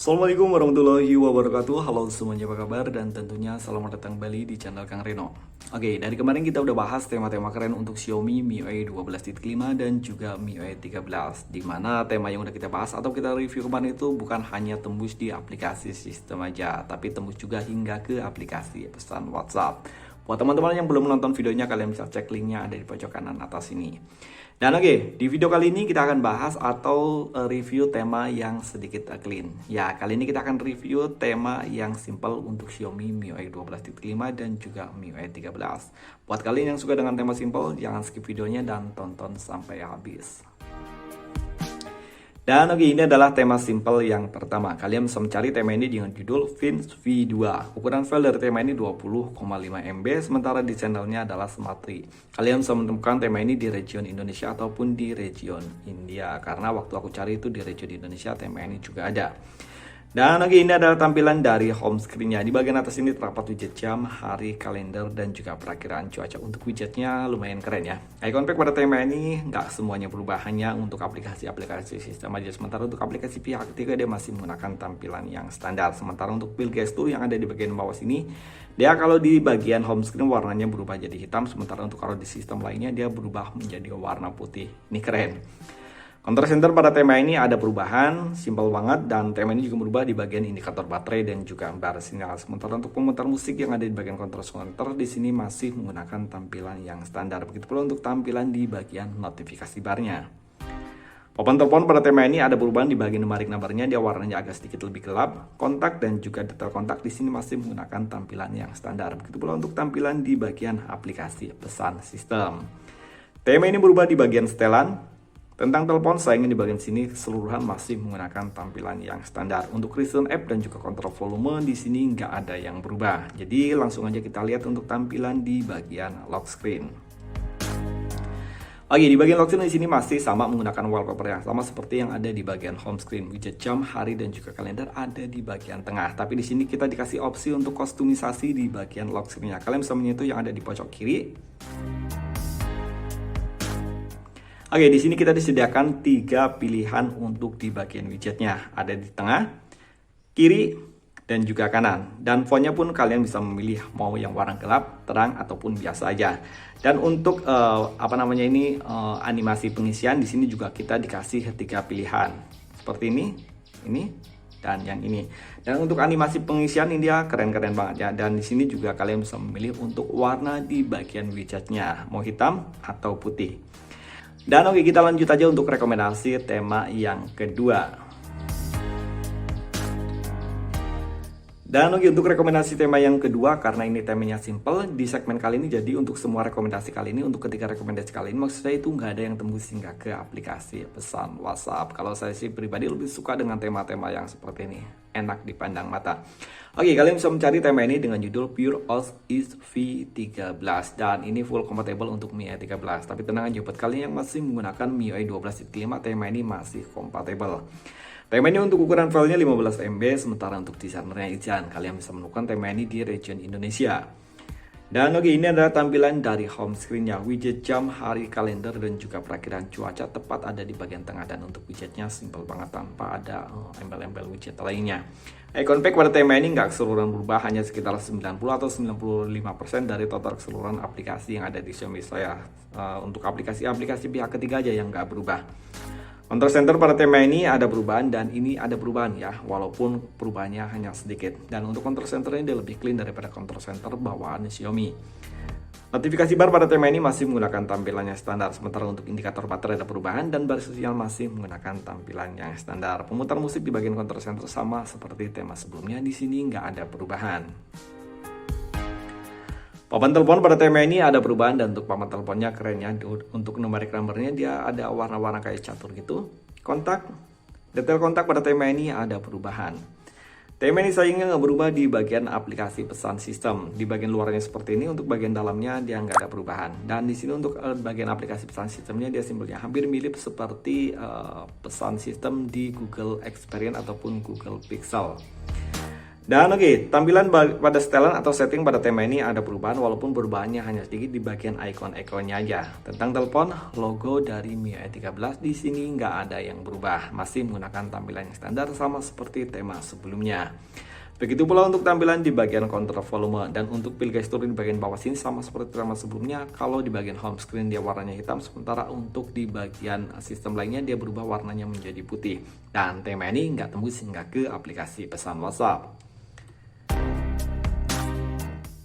Assalamualaikum warahmatullahi wabarakatuh. Halo semuanya, apa kabar? Dan tentunya selamat datang kembali di channel Kang Reno. Oke, dari kemarin kita udah bahas tema-tema keren untuk Xiaomi MIUI 12.5 dan juga MIUI 13, di mana tema yang udah kita bahas atau kita review kemarin itu bukan hanya tembus di aplikasi sistem aja, tapi tembus juga hingga ke aplikasi pesan WhatsApp. Buat teman-teman yang belum menonton videonya, kalian bisa cek linknya ada di pojok kanan atas ini. Dan oke, di video kali ini kita akan bahas atau review tema yang sedikit clean. Ya, kali ini kita akan review tema yang simple untuk Xiaomi MIUI 12.5 dan juga MIUI 13. Buat kalian yang suka dengan tema simple, jangan skip videonya dan tonton sampai habis. Dan oke, ini adalah tema simple yang pertama. Kalian bisa mencari tema ini dengan judul Fins V2. Ukuran file dari tema ini 20,5 MB, sementara di channelnya adalah Smart 3. Kalian bisa menemukan tema ini di region Indonesia ataupun di region India. Karena waktu aku cari itu di region Indonesia, tema ini juga ada. Dan oke, ini adalah tampilan dari home screen-nya. Di bagian atas ini terdapat widget jam, hari, kalender, dan juga perakiraan cuaca. Untuk widgetnya lumayan keren ya. Icon pack pada tema ini nggak semuanya berubah, hanya untuk aplikasi-aplikasi sistem aja. Sementara untuk aplikasi pihak ketiga dia masih menggunakan tampilan yang standar. Sementara untuk build gesture yang ada di bagian bawah sini, dia kalau di bagian home screen warnanya berubah jadi hitam. Sementara untuk kalau di sistem lainnya dia berubah menjadi warna putih. Ini keren. Control center pada tema ini ada perubahan, simpel banget, dan tema ini juga berubah di bagian indikator baterai dan juga bar sinyal. Sementara untuk pemutar musik yang ada di bagian control center di sini masih menggunakan tampilan yang standar. Begitu pula untuk tampilan di bagian notifikasi barnya. Papan telepon pada tema ini ada perubahan di bagian numerik numbernya, dia warnanya agak sedikit lebih gelap. Kontak dan juga detail kontak di sini masih menggunakan tampilan yang standar. Begitu pula untuk tampilan di bagian aplikasi pesan sistem. Tema ini berubah di bagian setelan. Tentang telepon, sayangnya di bagian sini keseluruhan masih menggunakan tampilan yang standar. Untuk recent app dan juga kontrol volume di sini nggak ada yang berubah. Jadi langsung aja kita lihat untuk tampilan di bagian lock screen. Oke, di bagian lock screen di sini masih sama menggunakan wallpaper yang sama seperti yang ada di bagian home screen. Widget jam, hari, dan juga kalender ada di bagian tengah. Tapi di sini kita dikasih opsi untuk kustomisasi di bagian lock screen-nya. Kalian bisa menyentuh yang ada di pojok kiri. Oke, di sini kita disediakan 3 pilihan untuk di bagian widgetnya. Ada di tengah, kiri, dan juga kanan. Dan fontnya pun kalian bisa memilih mau yang warna gelap, terang, ataupun biasa aja. Dan untuk animasi pengisian di sini juga kita dikasih 3 pilihan. Seperti ini, dan yang ini. Dan untuk animasi pengisian ini dia keren-keren banget ya. Dan di sini juga kalian bisa memilih untuk warna di bagian widgetnya, mau hitam atau putih. Dan oke, kita lanjut aja untuk rekomendasi tema yang kedua. Dan oke, untuk rekomendasi tema yang kedua, karena ini temanya simple, di segmen kali ini jadi untuk semua rekomendasi kali ini, untuk ketiga rekomendasi kali ini, maksud saya itu nggak ada yang tembus hingga ke aplikasi pesan WhatsApp. Kalau saya sih pribadi lebih suka dengan tema-tema yang seperti ini, enak dipandang mata. Oke, kalian bisa mencari tema ini dengan judul Pure OS is V13 dan ini full compatible untuk MIUI 13. Tapi tenang aja, buat kalian yang masih menggunakan MIUI 12.5, tema ini masih compatible. Tema ini untuk ukuran filenya 15 MB, sementara untuk desainernya Izan. Kalian bisa menemukan tema ini di region Indonesia. Dan oke, ini adalah tampilan dari home screen-nya. Widget jam, hari, kalender, dan juga perakiraan cuaca tepat ada di bagian tengah. Dan untuk widgetnya simple banget tanpa ada embel-embel widget lainnya. Icon pack pada tema ini nggak keseluruhan berubah, hanya sekitar 90 atau 95% dari total keseluruhan aplikasi yang ada di Xiaomi saya. Untuk aplikasi-aplikasi pihak ketiga aja yang nggak berubah. Control center pada tema ini ada perubahan dan ini ada perubahan ya, walaupun perubahannya hanya sedikit. Dan untuk control center ini dia lebih clean daripada control center bawaan Xiaomi. Notifikasi bar pada tema ini masih menggunakan tampilannya standar, sementara untuk indikator baterai ada perubahan dan bar sinyal masih menggunakan tampilan yang standar. Pemutar musik di bagian control center sama seperti tema sebelumnya, di sini nggak ada perubahan. Papan telepon pada tema ini ada perubahan dan untuk papan teleponnya keren ya. Untuk numerik numbernya dia ada warna-warna kayak catur gitu. Kontak, detail kontak pada tema ini ada perubahan. Tema ini sayangnya nggak berubah di bagian aplikasi pesan sistem. Di bagian luarnya seperti ini, untuk bagian dalamnya dia nggak ada perubahan. Dan di sini untuk bagian aplikasi pesan sistemnya dia simbolnya hampir mirip seperti pesan sistem di Google Experience ataupun Google Pixel. Dan oke, tampilan pada setelan atau setting pada tema ini ada perubahan walaupun perubahannya hanya sedikit di bagian icon-iconnya aja. Tentang telepon, logo dari MIUI 13 di sini nggak ada yang berubah, masih menggunakan tampilan yang standar sama seperti tema sebelumnya. Begitu pula untuk tampilan di bagian kontrol volume, dan untuk pil gestur di bagian bawah sini sama seperti tema sebelumnya. Kalau di bagian home screen dia warnanya hitam, sementara untuk di bagian sistem lainnya dia berubah warnanya menjadi putih. Dan tema ini nggak tembus hingga ke aplikasi pesan WhatsApp.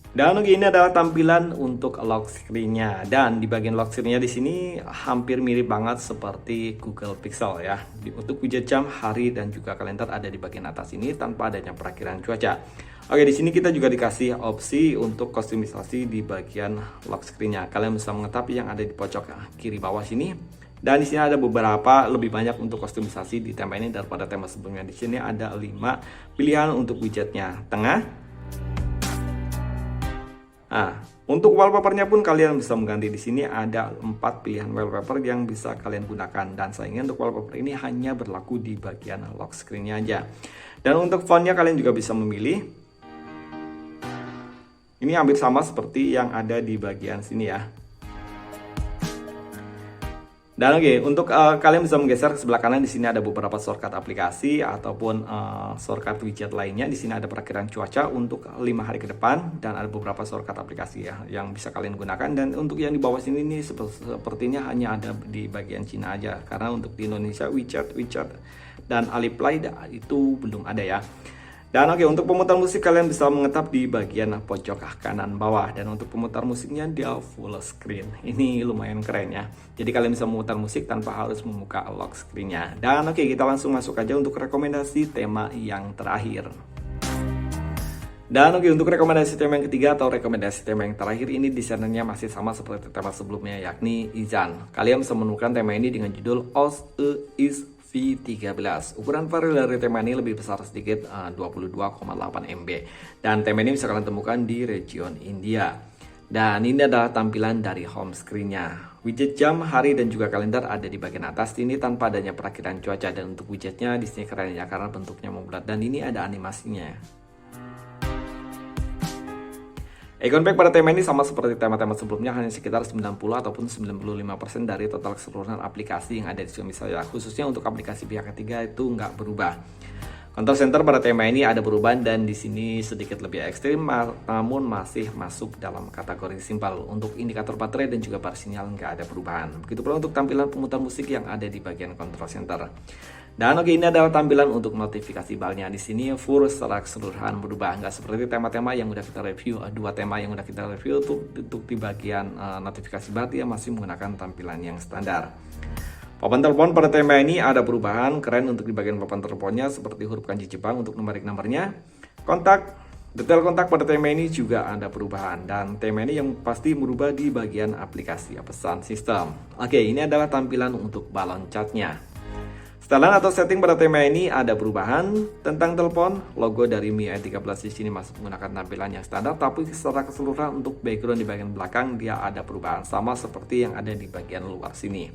Dan ini adalah tampilan untuk lock screen-nya, dan di bagian lock screen-nya di sini hampir mirip banget seperti Google Pixel ya. Untuk widget jam, hari, dan juga kalender ada di bagian atas ini tanpa adanya perakiraan cuaca. Oke, di sini kita juga dikasih opsi untuk kustomisasi di bagian lock screen-nya. Kalian bisa mengetap yang ada di pojok kiri bawah sini. Dan di sini ada beberapa lebih banyak untuk kustomisasi di tema ini daripada tema sebelumnya. Di sini ada 5 pilihan untuk widgetnya. Tengah. Nah, untuk wallpapernya pun kalian bisa mengganti. Di sini ada 4 pilihan wallpaper yang bisa kalian gunakan, dan sayangnya untuk wallpaper ini hanya berlaku di bagian lock screen-nya aja. Dan untuk fontnya kalian juga bisa memilih. Ini hampir sama seperti yang ada di bagian sini ya. Dan oke, untuk kalian bisa menggeser ke sebelah kanan. Di sini ada beberapa shortcut aplikasi ataupun shortcut widget lainnya. Di sini ada perakiraan cuaca untuk 5 hari ke depan, dan ada beberapa shortcut aplikasi ya yang bisa kalian gunakan. Dan untuk yang di bawah sini ini sepertinya hanya ada di bagian Cina aja, karena untuk di Indonesia WeChat dan Alipay itu belum ada ya. Dan oke, untuk pemutar musik kalian bisa mengetap di bagian pojok kanan bawah, dan untuk pemutar musiknya dia full screen. Ini lumayan keren ya. Jadi kalian bisa memutar musik tanpa harus membuka lock screen-nya. Dan oke, kita langsung masuk aja untuk rekomendasi tema yang terakhir. Dan oke, untuk rekomendasi tema yang ketiga atau rekomendasi tema yang terakhir ini desainernya masih sama seperti tema sebelumnya, yakni Izan. Kalian bisa menemukan tema ini dengan judul OS is V13. Ukuran file dari tema ini lebih besar sedikit, 22,8 MB. Dan tema ini bisa kalian temukan di region India. Dan ini adalah tampilan dari home screen-nya. Widget jam, hari, dan juga kalender ada di bagian atas ini tanpa adanya perakiraan cuaca. Dan untuk widgetnya di sini keren ya, karena bentuknya membulat, dan ini ada animasinya. Icon pack pada tema ini sama seperti tema-tema sebelumnya, hanya sekitar 90 ataupun 95% dari total keseluruhan aplikasi yang ada di Xiaomi saya. Khususnya untuk aplikasi pihak ketiga itu nggak berubah. Control center pada tema ini ada perubahan, dan di sini sedikit lebih ekstrim, namun masih masuk dalam kategori simpel. Untuk indikator baterai dan juga bar sinyal nggak ada perubahan. Begitu pula untuk tampilan pemutar musik yang ada di bagian control center. Dan oke, ini adalah tampilan untuk notifikasi balnya. Di sini full secara keseluruhan berubah, nggak seperti tema-tema yang udah kita review. 2 tema yang udah kita review untuk di bagian notifikasi bar dia masih menggunakan tampilan yang standar. Papan telepon pada tema ini ada perubahan keren untuk di bagian papan teleponnya, seperti huruf kanji Jepang untuk numerik nomornya. Detail kontak pada tema ini juga ada perubahan, dan tema ini yang pasti merubah di bagian aplikasi pesan sistem. Oke, ini adalah tampilan untuk balon catnya. Setelan atau setting pada tema ini ada perubahan. Tentang telepon, logo dari MIUI 13 di sini masih menggunakan tampilan yang standar, tapi secara keseluruhan untuk background di bagian belakang dia ada perubahan sama seperti yang ada di bagian luar sini.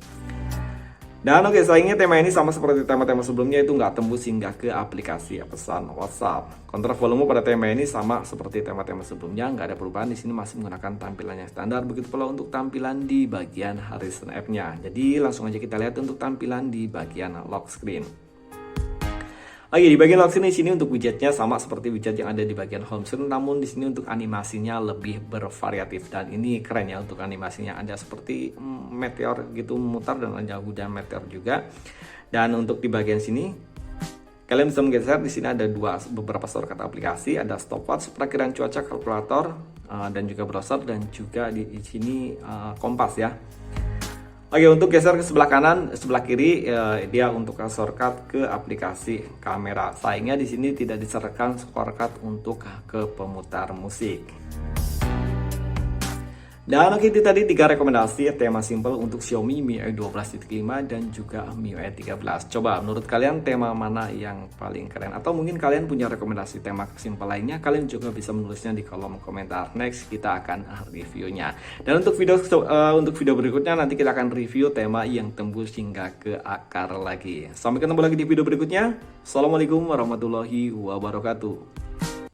Dan oke, sayangnya tema ini sama seperti tema-tema sebelumnya, itu nggak tembus hingga ke aplikasi pesan WhatsApp. Kontrol volume pada tema ini sama seperti tema-tema sebelumnya, nggak ada perubahan. Di sini masih menggunakan tampilan yang standar. Begitu pula untuk tampilan di bagian Horizon App-nya. Jadi langsung aja kita lihat untuk tampilan di bagian lock screen. Oke, di bagian lock screen di sini untuk widgetnya sama seperti widget yang ada di bagian home screen, namun di sini untuk animasinya lebih bervariatif, dan ini keren ya. Untuk animasinya ada seperti meteor gitu memutar, dan ada hujan meteor juga. Dan untuk di bagian sini kalian bisa menggeser. Di sini ada beberapa shortcut aplikasi, ada stopwatch, perakiraan cuaca, kalkulator, dan juga browser, dan juga di sini kompas ya. Oke, untuk geser ke sebelah kanan, sebelah kiri dia untuk shortcut ke aplikasi kamera. Sayangnya di sini tidak disertakan shortcut untuk ke pemutar musik. Dan oke, itu tadi 3 rekomendasi tema simple untuk Xiaomi MIUI 12.5 dan juga MIUI 13. Coba menurut kalian tema mana yang paling keren? Atau mungkin kalian punya rekomendasi tema simple lainnya, kalian juga bisa menulisnya di kolom komentar. Next kita akan reviewnya. Dan untuk video berikutnya nanti kita akan review tema yang tembus hingga ke akar lagi. Sampai ketemu lagi di video berikutnya. Assalamualaikum warahmatullahi wabarakatuh.